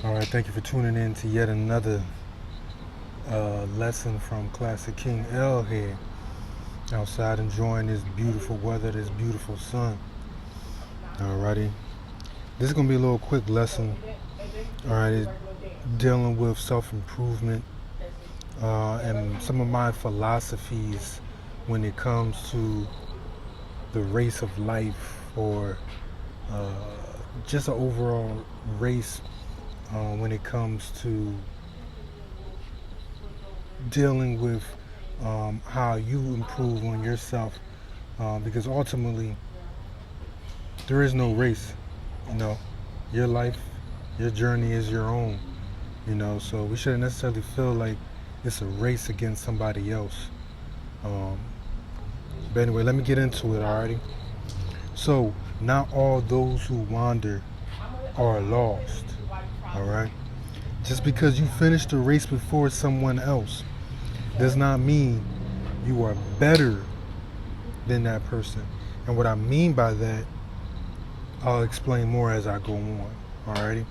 All right, thank you for tuning in to yet another lesson from Classic King L here. Outside enjoying this beautiful weather, this beautiful sun. Alrighty, this is gonna be a little quick lesson. Alright, dealing with self-improvement and some of my philosophies when it comes to the race of life or uh, just an overall race when it comes to dealing with how you improve on yourself, because ultimately there is no race. You know, your life, your journey is your own. So we shouldn't necessarily feel like it's a race against somebody else. Um, but anyway, let me get into it already. So, not all those who wander are lost. All right. Just because you finished the race before someone else does not mean you are better than that person. And what I mean by that, I'll explain more as I go on. Alrighty.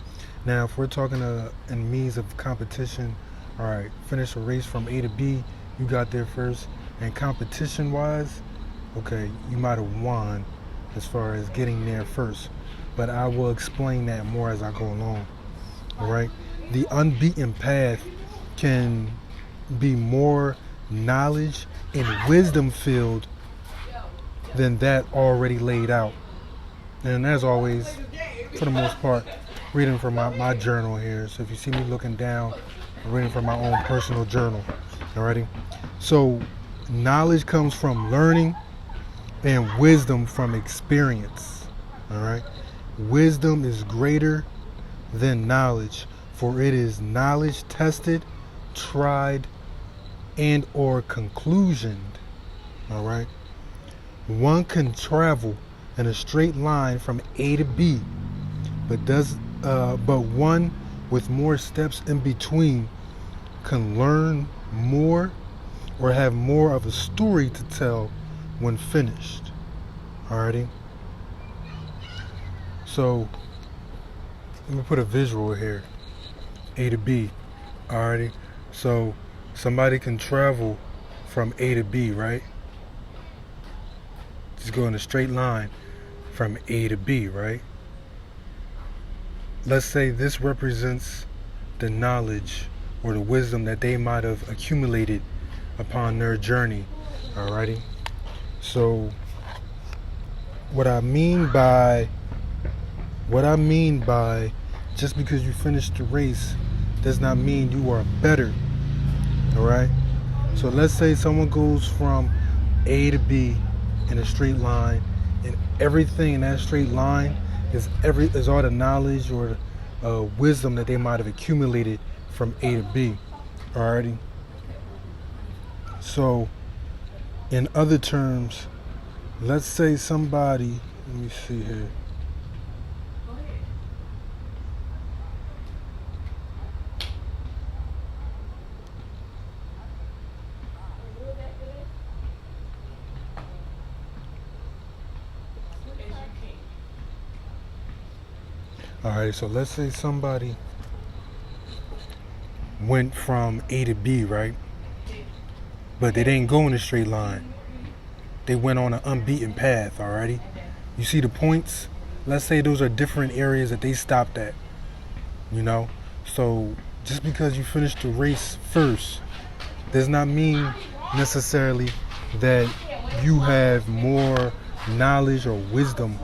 Now, if we're talking in means of competition, all right, finish a race from A to B, you got there first. And competition-wise, okay, you might have won as far as getting there first. But I will explain that more as I go along. All right. The unbeaten path can be more knowledge and wisdom filled than that already laid out. And as always, for the most part, reading from my journal here. So if you see me looking down, I'm reading from my own personal journal. Alrighty. So knowledge comes from learning and wisdom from experience. Alright. Wisdom is greater than knowledge, for it is knowledge tested, tried, and or conclusioned. Alright. One can travel in a straight line from A to B, but one with more steps in between can learn more or have more of a story to tell when finished. Alrighty. So let me put a visual here. A to B. Alrighty. So somebody can travel from A to B, right? Just go in a straight line from A to B, right? Let's say this represents the knowledge or the wisdom that they might have accumulated upon their journey. Alrighty. So what I mean by just because you finished the race does not mean you are better. Alright? So let's say someone goes from A to B in a straight line, and everything in that straight line is all the knowledge or wisdom that they might have accumulated from A to B. Alrighty. So in other terms, let's say somebody, let me see here. Alright, so let's say somebody went from A to B, right? But they didn't go in a straight line. They went on an unbeaten path, alrighty? You see the points? Let's say those are different areas that they stopped at, So just because you finished the race first does not mean necessarily that you have more knowledge or wisdom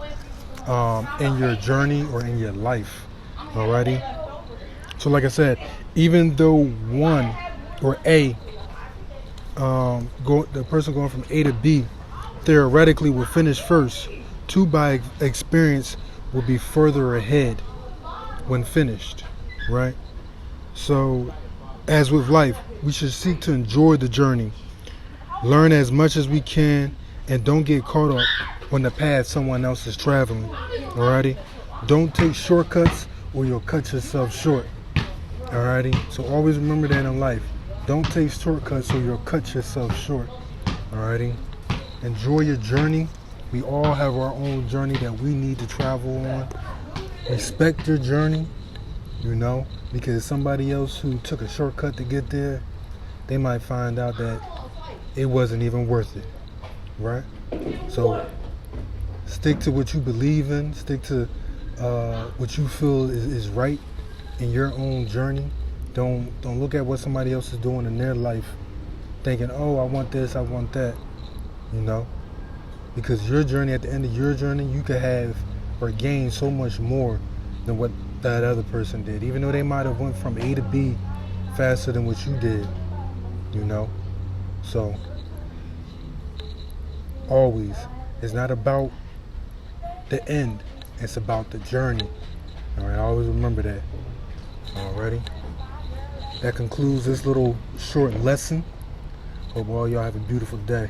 in your journey or in your life. Alrighty. So like I said, even though one or A, the person going from A to B theoretically will finish first, two by experience will be further ahead when finished. Right? So as with life, we should seek to enjoy the journey, learn as much as we can, and don't get caught up on the path someone else is traveling. Alrighty? Don't take shortcuts or you'll cut yourself short. Alrighty? So always remember that in life. Don't take shortcuts or you'll cut yourself short. Alrighty? Enjoy your journey. We all have our own journey that we need to travel on. Respect your journey. you know, because somebody else who took a shortcut to get there, they might find out that it wasn't even worth it, right? So stick to what you believe in, stick to what you feel is right in your own journey. Don't look at what somebody else is doing in their life thinking, oh, I want this, I want that, you know, because your journey, at the end of your journey, you could have or gain so much more than what that other person did, even though they might have went from A to B faster than what you did, you know. So always, it's not about the end, it's about the journey. All right, always remember that. Alrighty, that concludes this little short lesson. Hope all y'all have a beautiful day.